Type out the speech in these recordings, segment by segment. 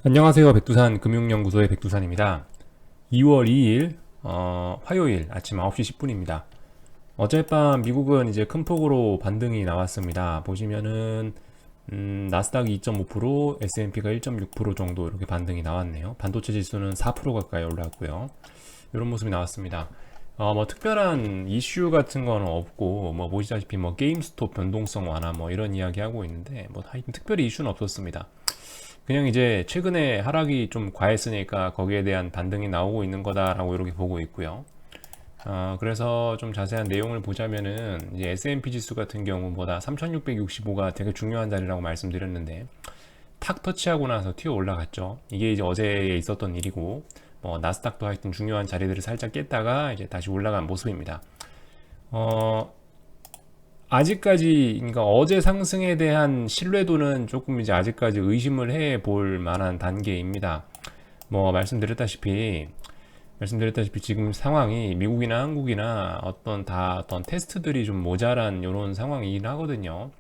안녕하세요. 백두산 금융연구소의 백두산입니다. 2월 2일 화요일 아침 9시 10분입니다. 어젯밤 미국은 이제 큰 폭으로 반등이 나왔습니다. 보시면은 나스닥이 2.5%, S&P가 1.6% 정도 이렇게 반등이 나왔네요. 반도체 지수는 4% 가까이 올랐고요. 이런 모습이 나왔습니다. 뭐 특별한 이슈 같은 거는 없고 뭐 보시다시피 뭐 게임스톱 변동성 완화 뭐 이런 이야기 하고 있는데 뭐 하여튼 특별히 이슈는 없었습니다. 그냥 이제 최근에 하락이 좀 과했으니까 거기에 대한 반등이 나오고 있는 거다라고 이렇게 보고 있고요. 그래서 좀 자세한 내용을 보자면은 이제 S&P 지수 같은 경우보다 3665가 되게 중요한 자리라고 말씀드렸는데 탁 터치하고 나서 튀어 올라갔죠. 이게 이제 어제 있었던 일이고 뭐 나스닥도 하여튼 중요한 자리들을 살짝 깼다가 이제 다시 올라간 모습입니다. 어, 아직까지 그러니까 어제 상승에 대한 신뢰도는 조금 이제 아직까지 의심을 해 볼 만한 단계입니다. 뭐 말씀드렸다시피 지금 상황이 미국이나 한국이나 어떤 테스트들이 좀 모자란 이런 상황이긴 하거든요.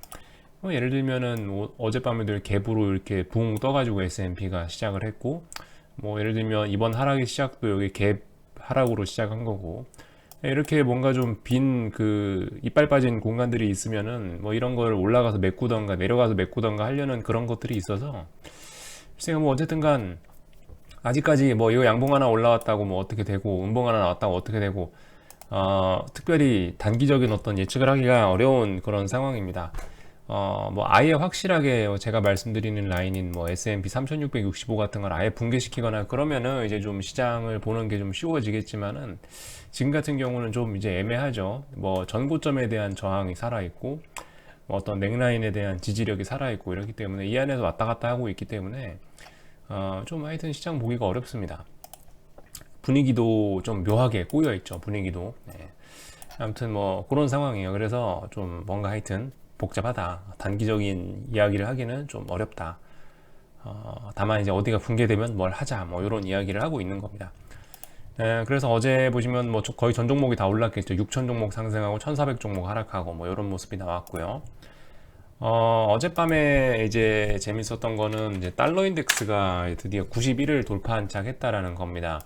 뭐 예를 들면은 뭐 어젯밤에도 갭으로 이렇게 붕 떠가지고 S&P가 시작을 했고, 뭐 예를 들면 이번 하락의 시작도 여기 갭 하락으로 시작한 거고, 이렇게 뭔가 좀 빈 그 이빨 빠진 공간들이 있으면은 뭐 이런 걸 올라가서 메꾸던가 내려가서 메꾸던가 하려는 그런 것들이 있어서 글쎄요, 뭐 어쨌든 간 아직까지 뭐 이거 양봉 하나 올라왔다고 뭐 어떻게 되고 음봉 하나 나왔다고 어떻게 되고 특별히 단기적인 어떤 예측을 하기가 어려운 그런 상황입니다. 뭐 아예 확실하게 제가 말씀드리는 라인인 뭐 S&P 3665 같은 걸 아예 붕괴시키거나 그러면은 이제 좀 시장을 보는 게 좀 쉬워지겠지만은 지금 같은 경우는 좀 이제 애매하죠. 뭐 전고점에 대한 저항이 살아있고 뭐 어떤 넥라인에 대한 지지력이 살아있고 이렇기 때문에 이 안에서 왔다 갔다 하고 있기 때문에 좀 하여튼 시장 보기가 어렵습니다. 분위기도 좀 묘하게 꼬여 있죠. 분위기도. 네. 아무튼 뭐 그런 상황이에요. 그래서 좀 뭔가 하여튼 복잡하다. 단기적인 이야기를 하기는 좀 어렵다. 다만 이제 어디가 붕괴되면 뭘 하자. 뭐 이런 이야기를 하고 있는 겁니다. 그래서 어제 보시면 뭐 거의 전 종목이 다 올랐겠죠. 6천 종목 상승하고 1,400 종목 하락하고 뭐 이런 모습이 나왔고요. 어젯밤에 이제 재밌었던 거는 이제 달러 인덱스가 드디어 91을 돌파한 착 했다라는 겁니다.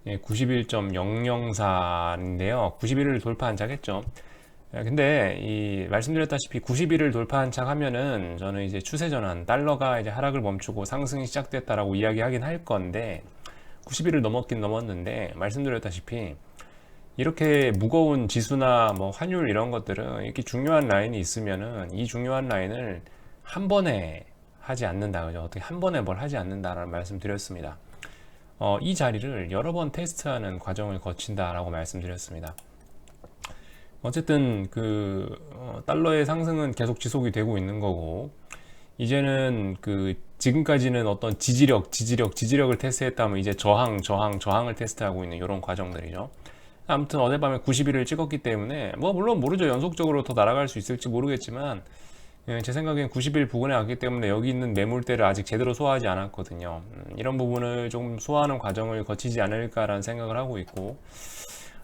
91.004인데요. 91을 돌파한 착 했죠. 근데 이 말씀드렸다시피 91을 돌파한 착 하면은 저는 이제 추세 전환, 달러가 이제 하락을 멈추고 상승이 시작됐다라고 이야기하긴 할 건데 90일을 넘었긴 넘었는데 말씀드렸다시피 이렇게 무거운 지수나 뭐 환율 이런 것들은 이렇게 중요한 라인이 있으면은 이 중요한 라인을 한 번에 하지 않는다. 그죠? 어떻게 한 번에 뭘 하지 않는다라는 말씀 드렸습니다. 이 자리를 여러 번 테스트하는 과정을 거친다라고 말씀드렸습니다. 어쨌든 달러의 상승은 계속 지속이 되고 있는 거고 이제는 지금까지는 어떤 지지력을 테스트했다면 이제 저항을 테스트하고 있는 이런 과정들이죠. 아무튼 어젯밤에 90일을 찍었기 때문에 뭐 물론 모르죠. 연속적으로 더 날아갈 수 있을지 모르겠지만 제 생각엔 90일 부근에 왔기 때문에 여기 있는 매물대를 아직 제대로 소화하지 않았거든요. 이런 부분을 좀 소화하는 과정을 거치지 않을까라는 생각을 하고 있고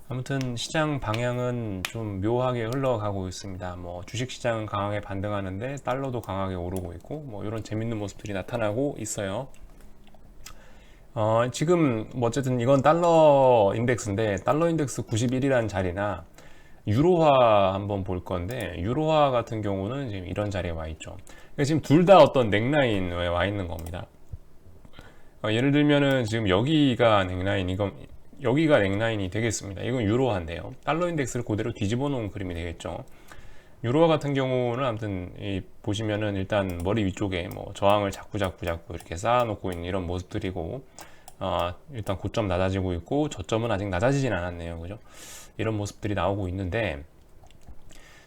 아무튼 시장 방향은 좀 묘하게 흘러가고 있습니다. 뭐 주식시장은 강하게 반등하는데 달러도 강하게 오르고 있고 뭐 이런 재밌는 모습들이 나타나고 있어요. 지금 뭐 어쨌든 이건 달러 인덱스인데 달러 인덱스 91이라는 자리나 유로화 한번 볼 건데 유로화 같은 경우는 지금 이런 자리에 와 있죠. 그러니까 지금 둘 다 어떤 넥라인에 와 있는 겁니다. 예를 들면은 지금 여기가 넥라인이 되겠습니다. 이건 유로화인데요. 달러 인덱스를 그대로 뒤집어 놓은 그림이 되겠죠. 유로화 같은 경우는 아무튼 보시면은 일단 머리 위쪽에 뭐 저항을 자꾸 이렇게 쌓아놓고 있는 이런 모습들이고 일단 고점 낮아지고 있고 저점은 아직 낮아지진 않았네요. 그죠? 이런 모습들이 나오고 있는데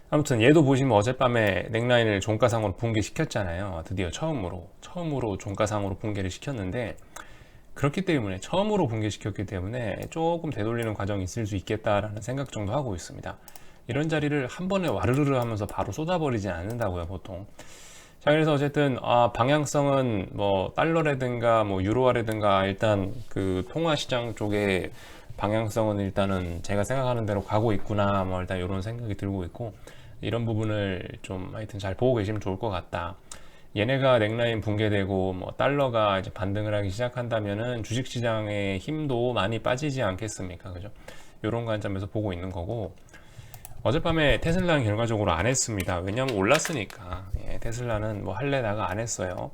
아무튼 얘도 보시면 어젯밤에 넥라인을 종가상으로 붕괴시켰잖아요. 드디어 처음으로 종가상으로 붕괴를 시켰는데 그렇기 때문에 처음으로 붕괴시켰기 때문에 조금 되돌리는 과정이 있을 수 있겠다라는 생각 정도 하고 있습니다. 이런 자리를 한 번에 와르르르 하면서 바로 쏟아버리진 않는다고요, 보통. 자, 그래서 어쨌든 방향성은 뭐 달러라든가 뭐 유로화라든가 일단 통화 시장 쪽에 방향성은 일단은 제가 생각하는 대로 가고 있구나 뭐 일단 이런 생각이 들고 있고 이런 부분을 좀 하여튼 잘 보고 계시면 좋을 것 같다. 얘네가 넥라인 붕괴되고 뭐 달러가 이제 반등을 하기 시작한다면은 주식시장의 힘도 많이 빠지지 않겠습니까? 그죠? 이런 관점에서 보고 있는 거고, 어젯밤에 테슬라는 결과적으로 안 했습니다. 왜냐면 올랐으니까. 예, 테슬라는 뭐 할래다가 안 했어요.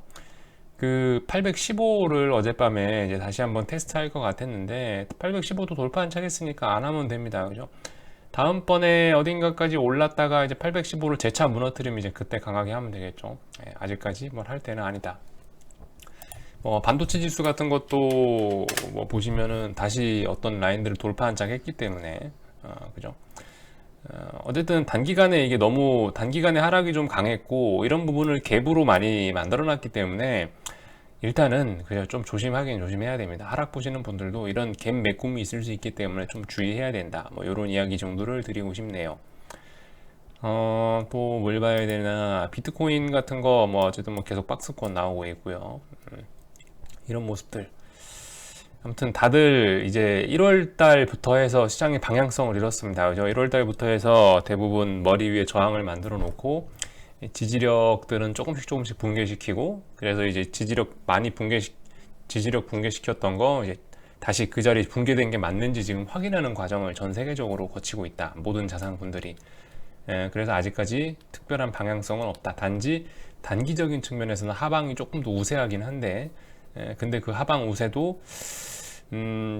그 815를 어젯밤에 이제 다시 한번 테스트할 것 같았는데 815도 돌파한 차겠으니까 안 하면 됩니다. 그죠? 다음번에 어딘가까지 올랐다가 이제 815를 재차 무너뜨리면 이제 그때 강하게 하면 되겠죠. 예, 아직까지 뭘 할 때는 아니다. 반도체 지수 같은 것도 뭐 보시면은 다시 어떤 라인들을 돌파한 짝 했기 때문에 그죠? 어쨌든 단기간에 이게 너무 단기간에 하락이 좀 강했고 이런 부분을 갭으로 많이 만들어 놨기 때문에 일단은 그냥 좀 조심하긴 조심해야 됩니다. 하락 보시는 분들도 이런 갭 매꿈이 있을 수 있기 때문에 좀 주의해야 된다. 뭐 이런 이야기 정도를 드리고 싶네요. 또 뭘 봐야 되나, 비트코인 같은 거 뭐 어쨌든 뭐 계속 박스권 나오고 있고요. 이런 모습들. 아무튼 다들 이제 1월 달부터 해서 시장의 방향성을 잃었습니다. 그죠? 1월 달부터 해서 대부분 머리 위에 저항을 만들어 놓고 지지력들은 조금씩 붕괴시키고, 그래서 이제 지지력 붕괴시켰던 거 이제 다시 그 자리 붕괴된 게 맞는지 지금 확인하는 과정을 전 세계적으로 거치고 있다. 모든 자산군들이. 그래서 아직까지 특별한 방향성은 없다. 단지 단기적인 측면에서는 하방이 조금 더 우세하긴 한데, 근데 그 하방 우세도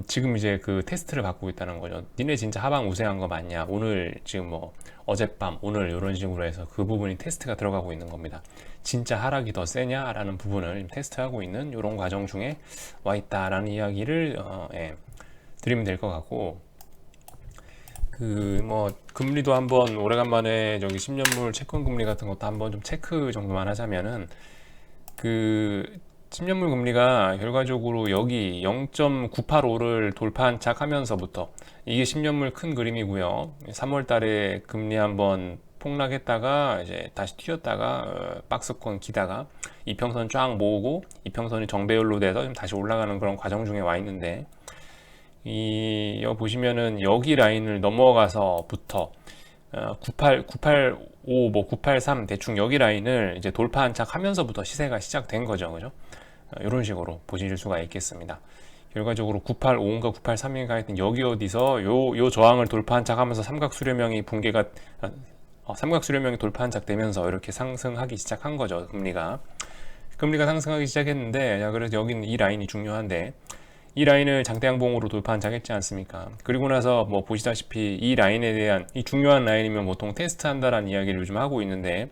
지금 이제 그 테스트를 받고 있다는 거죠. 니네 진짜 하방 우세한 거 맞냐? 오늘 지금 뭐 어젯밤, 오늘 이런 식으로 해서 그 부분이 테스트가 들어가고 있는 겁니다. 진짜 하락이 더 세냐라는 부분을 테스트하고 있는 이런 과정 중에 와 있다라는 이야기를 드리면 될 것 같고, 그 뭐 금리도 한번 오래간만에 저기 10년물 채권 금리 같은 것도 한번 좀 체크 정도만 하자면은, 그 10년물 금리가 결과적으로 여기 0.985를 돌파한 착 하면서부터, 이게 10년물 큰 그림이고요. 3월 달에 금리 한번 폭락했다가 이제 다시 튀었다가 박스권 기다가 이평선 쫙 모으고 이평선이 정배열로 돼서 지금 다시 올라가는 그런 과정 중에 와 있는데, 여기 보시면은 여기 라인을 넘어가서부터 985, 뭐 983 대충 여기 라인을 이제 돌파한 착 하면서부터 시세가 시작된 거죠. 그죠? 이런 식으로 보실 수가 있겠습니다. 결과적으로 985인가 983인가 하여튼 여기 어디서 요 저항을 돌파한 척 하면서 삼각 수렴형이 돌파한 척 되면서 이렇게 상승하기 시작한 거죠. 금리가 상승하기 시작했는데, 그래서 여기는 이 라인이 중요한데, 이 라인을 장대양봉으로 돌파한 척 했지 않습니까? 그리고 나서 뭐 보시다시피 이 라인에 대한, 이 중요한 라인이면 보통 테스트 한다라는 이야기를 요즘 하고 있는데,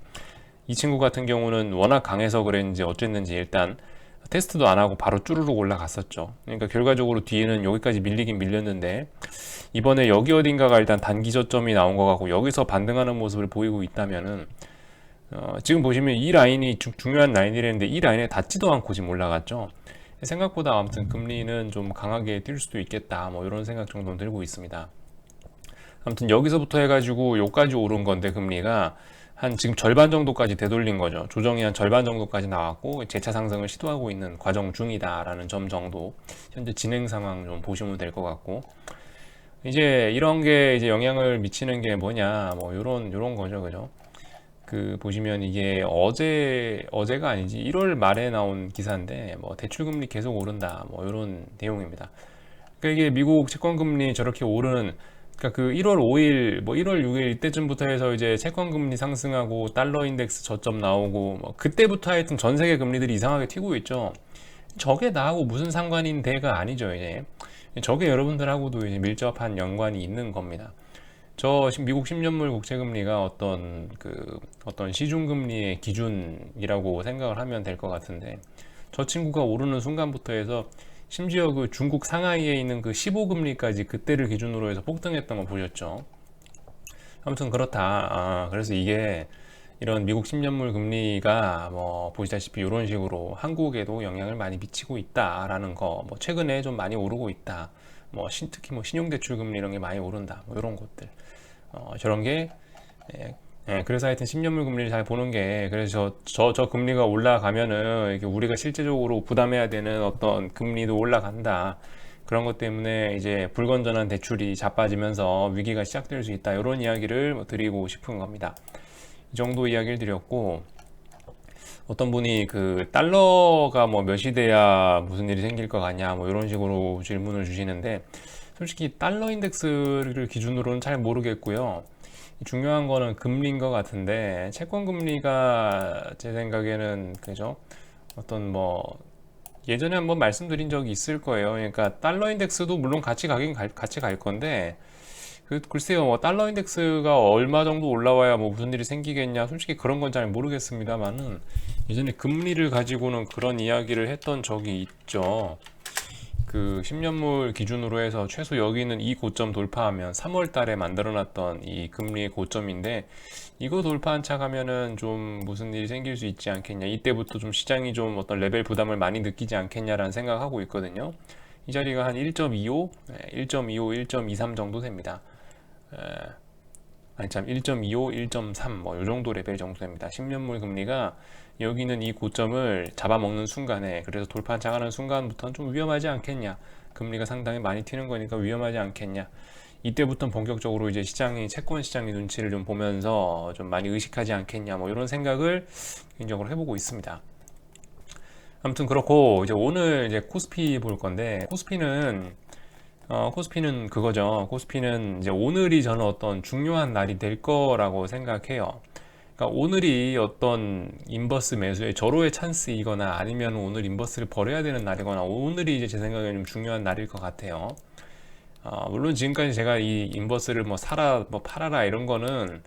이 친구 같은 경우는 워낙 강해서 그랬는지 어쨌는지 일단 테스트도 안 하고 바로 쭈르륵 올라갔었죠. 그러니까 결과적으로 뒤에는 여기까지 밀리긴 밀렸는데, 이번에 여기 어딘가가 일단 단기 저점이 나온 것 같고 여기서 반등하는 모습을 보이고 있다면은, 지금 보시면 이 라인이 중요한 라인이랬는데 이 라인에 닿지도 않고 지금 올라갔죠. 생각보다 아무튼 금리는 좀 강하게 뛸 수도 있겠다, 뭐 이런 생각 정도는 들고 있습니다. 아무튼 여기서부터 해가지고 여기까지 오른 건데, 금리가 한 지금 절반 정도까지 되돌린 거죠. 조정이 한 절반 정도까지 나왔고 재차 상승을 시도하고 있는 과정 중이다라는 점 정도 현재 진행 상황 좀 보시면 될 것 같고, 이제 이런 게 이제 영향을 미치는 게 뭐냐, 뭐 요런 거죠. 그죠? 그 보시면 이게 어제가 아니지 1월 말에 나온 기사인데, 뭐 대출금리 계속 오른다, 뭐 이런 내용입니다. 그러니까 이게 미국 채권금리 저렇게 오르는, 그러니까 그 1월 5일, 뭐 1월 6일 이때쯤부터 해서 이제 채권금리 상승하고 달러 인덱스 저점 나오고, 뭐 그때부터 하여튼 전 세계 금리들이 이상하게 튀고 있죠. 저게 나하고 무슨 상관인데가 아니죠. 이제 저게 여러분들하고도 이제 밀접한 연관이 있는 겁니다. 미국 10년물 국채금리가 어떤 시중금리의 기준이라고 생각을 하면 될 것 같은데, 저 친구가 오르는 순간부터 해서 심지어 그 중국 상하이에 있는 그 15금리까지 그때를 기준으로 해서 폭등했던 거 보셨죠? 아무튼 그렇다. 그래서 이게 이런 미국 10년물 금리가 뭐 보시다시피 이런 식으로 한국에도 영향을 많이 미치고 있다라는 거, 뭐 최근에 좀 많이 오르고 있다. 뭐 특히 뭐 신용대출 금리 이런 게 많이 오른다. 뭐 이런 것들. 저런 게 그래서 하여튼 10년물 금리를 잘 보는 게, 그래서 저 금리가 올라가면은 이렇게 우리가 실제적으로 부담해야 되는 어떤 금리도 올라간다. 그런 것 때문에 이제 불건전한 대출이 자빠지면서 위기가 시작될 수 있다. 이런 이야기를 드리고 싶은 겁니다. 이 정도 이야기를 드렸고, 어떤 분이 그 달러가 뭐 몇이 돼야 무슨 일이 생길 것 같냐 뭐 이런 식으로 질문을 주시는데, 솔직히 달러 인덱스를 기준으로는 잘 모르겠고요. 중요한 거는 금리인 것 같은데, 채권 금리가 제 생각에는 그죠? 어떤 뭐 예전에 한번 말씀드린 적이 있을 거예요. 그러니까 달러 인덱스도 물론 같이 갈 건데, 글쎄요, 뭐 달러 인덱스가 얼마 정도 올라와야 뭐 무슨 일이 생기겠냐, 솔직히 그런 건 잘 모르겠습니다만은, 예전에 금리를 가지고는 그런 이야기를 했던 적이 있죠. 그 10년물 기준으로 해서 최소 여기는 이 고점 돌파하면 3월 달에 만들어놨던 이 금리의 고점인데, 이거 돌파한 차 가면은 좀 무슨 일이 생길 수 있지 않겠냐, 이때부터 좀 시장이 좀 어떤 레벨 부담을 많이 느끼지 않겠냐라는 생각하고 있거든요. 이 자리가 한 1.25, 1.25, 1.23 정도 됩니다. 에, 아니 참 1.25, 1.3 뭐 요 정도 레벨 정도 됩니다. 10년물 금리가 여기는 이 고점을 잡아먹는 순간에, 그래서 돌파 차가는 순간부터는 좀 위험하지 않겠냐, 금리가 상당히 많이 튀는 거니까 위험하지 않겠냐, 이때부터는 본격적으로 이제 시장이, 채권 시장의 눈치를 좀 보면서 좀 많이 의식하지 않겠냐, 뭐 이런 생각을 개인적으로 해보고 있습니다. 아무튼 그렇고, 이제 오늘 이제 코스피 볼 건데, 코스피는 그거죠. 코스피는 이제 오늘이 저는 어떤 중요한 날이 될 거라고 생각해요. 그러니까 오늘이 어떤 인버스 매수의 절호의 찬스이거나, 아니면 오늘 인버스를 버려야 되는 날이거나, 오늘이 이제 제 생각에는 좀 중요한 날일 것 같아요. 물론 지금까지 제가 이 인버스를 뭐 사라, 뭐 팔아라 이런 거는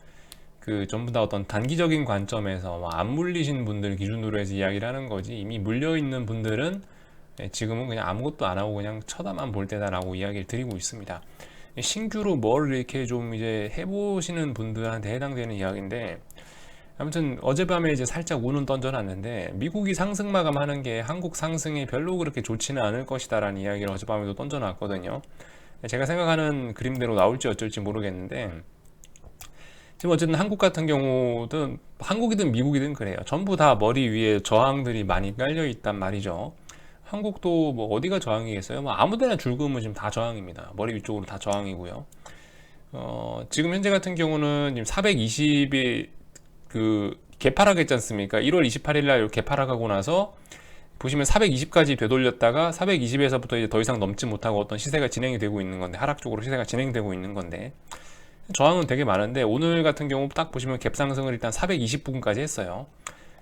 그 전부 다 어떤 단기적인 관점에서 뭐안 물리신 분들 기준으로 해서 이야기를 하는 거지, 이미 물려 있는 분들은 지금은 그냥 아무것도 안 하고 그냥 쳐다만 볼 때다라고 이야기를 드리고 있습니다. 신규로 뭘 이렇게 좀 이제 해보시는 분들한테 해당되는 이야기인데, 아무튼 어젯밤에 이제 살짝 운은 던져놨는데, 미국이 상승 마감하는 게 한국 상승에 별로 그렇게 좋지는 않을 것이다라는 이야기를 어젯밤에도 던져놨거든요. 제가 생각하는 그림대로 나올지 어쩔지 모르겠는데, 지금 어쨌든 한국 같은 경우든 한국이든 미국이든 그래요. 전부 다 머리 위에 저항들이 많이 깔려 있단 말이죠. 한국도 뭐 어디가 저항이겠어요? 뭐 아무데나 줄 그으면 지금 다 저항입니다. 머리 위쪽으로 다 저항이고요. 지금 현재 같은 경우는 지금 420이 그 개파락했지 않습니까? 1월 28일 날 이렇게 개파락하고 나서 보시면 420까지 되돌렸다가 420에서부터 이제 더 이상 넘지 못하고 어떤 시세가 진행이 되고 있는 건데, 하락 쪽으로 시세가 진행되고 있는 건데, 저항은 되게 많은데, 오늘 같은 경우 딱 보시면 갭상승을 일단 420 부근까지 했어요.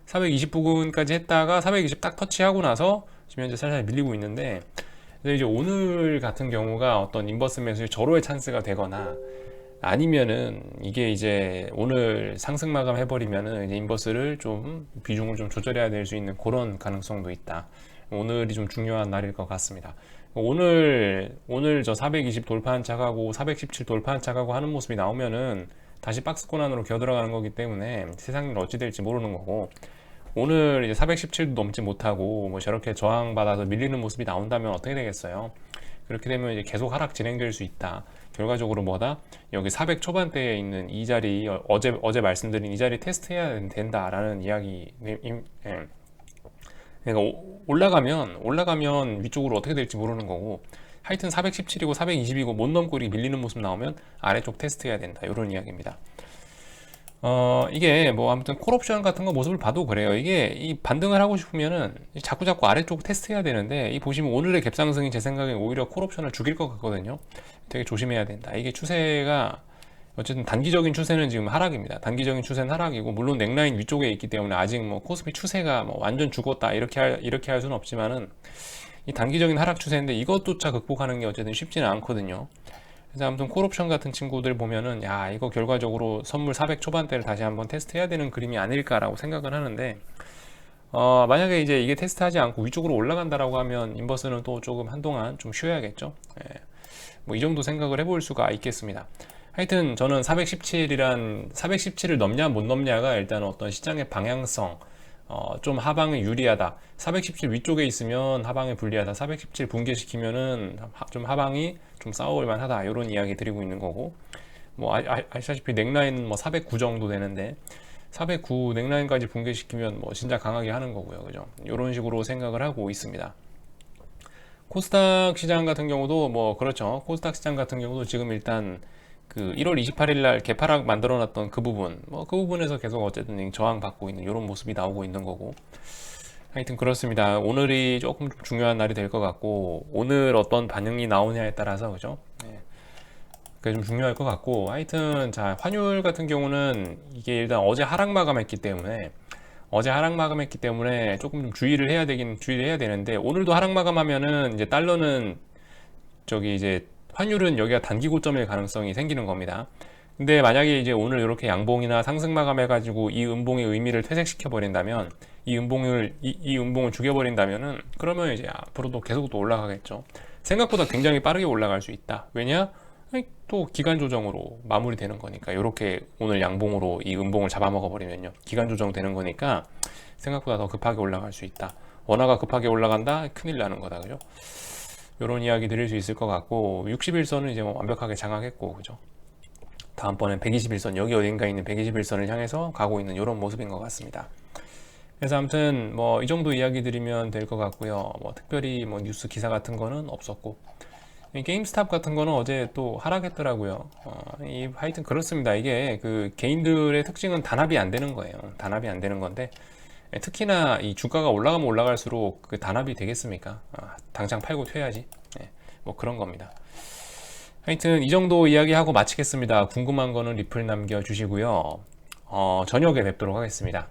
420 부근까지 했다가 420 딱 터치하고 나서 지금 현재 살살 밀리고 있는데, 이제 오늘 같은 경우가 어떤 인버스 매수의 절호의 찬스가 되거나, 아니면은 이게 이제 오늘 상승 마감 해버리면은 이제 인버스를 좀 비중을 좀 조절해야 될 수 있는 그런 가능성도 있다. 오늘이 좀 중요한 날일 것 같습니다. 오늘 저 420 돌파한 차가고 417 돌파한 차가고 하는 모습이 나오면은 다시 박스권 안으로 기어 들어가는 거기 때문에 세상이 어찌 될지 모르는 거고, 오늘 이제 417도 넘지 못하고 뭐 저렇게 저항받아서 밀리는 모습이 나온다면 어떻게 되겠어요? 그렇게 되면 이제 계속 하락 진행될 수 있다. 결과적으로 뭐다? 여기 400 초반대에 있는 이 자리, 어제 말씀드린 이 자리 테스트해야 된다라는 이야기. 예. 그러니까 올라가면 위쪽으로 어떻게 될지 모르는 거고, 하여튼 417이고 420이고 못 넘고 이렇게 밀리는 모습 나오면 아래쪽 테스트해야 된다, 이런 이야기입니다. 이게 뭐 아무튼 콜옵션 같은 거 모습을 봐도 그래요. 이게 이 반등을 하고 싶으면은 자꾸 아래쪽 테스트해야 되는데, 이 보시면 오늘의 갭상승이 제 생각엔 오히려 콜옵션을 죽일 것 같거든요. 되게 조심해야 된다. 이게 추세가 어쨌든 단기적인 추세는 지금 하락입니다. 단기적인 추세는 하락이고, 물론 넥라인 위쪽에 있기 때문에 아직 뭐 코스피 추세가 뭐 완전 죽었다 이렇게 할 수는 없지만은, 이 단기적인 하락 추세인데 이것조차 극복하는 게 어쨌든 쉽지는 않거든요. 그래서 아무튼 콜옵션 같은 친구들 보면은, 야, 이거 결과적으로 선물 400 초반대를 다시 한번 테스트해야 되는 그림이 아닐까라고 생각을 하는데, 만약에 이제 이게 테스트하지 않고 위쪽으로 올라간다라고 하면 인버스는 또 조금 한동안 좀 쉬어야겠죠. 예. 뭐 이 정도 생각을 해볼 수가 있겠습니다. 하여튼 저는 417을 넘냐 못 넘냐가 일단 어떤 시장의 방향성, 좀 하방에 유리하다, 417 위쪽에 있으면 하방에 불리하다, 417 붕괴시키면은 좀 하방이 좀 싸워볼 만하다, 이런 이야기 드리고 있는 거고, 뭐 아시다시피 넥라인은 뭐 409 정도 되는데, 409 넥라인까지 붕괴시키면 뭐 진짜 강하게 하는 거고요, 그죠? 이런 식으로 생각을 하고 있습니다. 코스닥 시장 같은 경우도 뭐 그렇죠. 코스닥 시장 같은 경우도 지금 일단 그 1월 28일 날 개파락 만들어 놨던 그 부분, 뭐 그 부분에서 계속 어쨌든 저항받고 있는 이런 모습이 나오고 있는 거고. 하여튼 그렇습니다. 오늘이 조금 좀 중요한 날이 될 것 같고, 오늘 어떤 반응이 나오냐에 따라서, 그죠? 네. 그게 좀 중요할 것 같고, 하여튼, 자, 환율 같은 경우는 이게 일단 어제 하락 마감했기 때문에, 조금 좀 주의를 해야 되는데, 오늘도 하락 마감하면은 이제 달러는 저기 이제 환율은 여기가 단기 고점일 가능성이 생기는 겁니다. 근데 만약에 이제 오늘 이렇게 양봉이나 상승 마감해가지고 이 음봉의 의미를 퇴색시켜 버린다면, 이 음봉을 죽여버린다면은, 그러면 이제 앞으로도 계속 또 올라가겠죠. 생각보다 굉장히 빠르게 올라갈 수 있다. 왜냐? 아니, 또 기간 조정으로 마무리되는 거니까. 이렇게 오늘 양봉으로 이 음봉을 잡아먹어 버리면요, 기간 조정 되는 거니까 생각보다 더 급하게 올라갈 수 있다. 원화가 급하게 올라간다? 큰일 나는 거다. 그죠? 이런 이야기 드릴 수 있을 것 같고, 61선은 이제 뭐 완벽하게 장악했고, 그죠? 다음번엔 121선, 여기 어딘가에 있는 121선을 향해서 가고 있는 이런 모습인 것 같습니다. 그래서 아무튼 뭐 이 정도 이야기 드리면 될 것 같고요. 뭐 특별히 뭐 뉴스 기사 같은 거는 없었고, 이 게임스탑 같은 거는 어제 또 하락했더라고요. 하여튼 그렇습니다. 이게 그 개인들의 특징은 단합이 안 되는 거예요. 단합이 안 되는 건데, 특히나 이 주가가 올라가면 올라갈수록 그 단합이 되겠습니까? 당장 팔고 튀어야지. 뭐 그런 겁니다. 하여튼 이 정도 이야기하고 마치겠습니다. 궁금한 거는 리플 남겨주시고요. 저녁에 뵙도록 하겠습니다.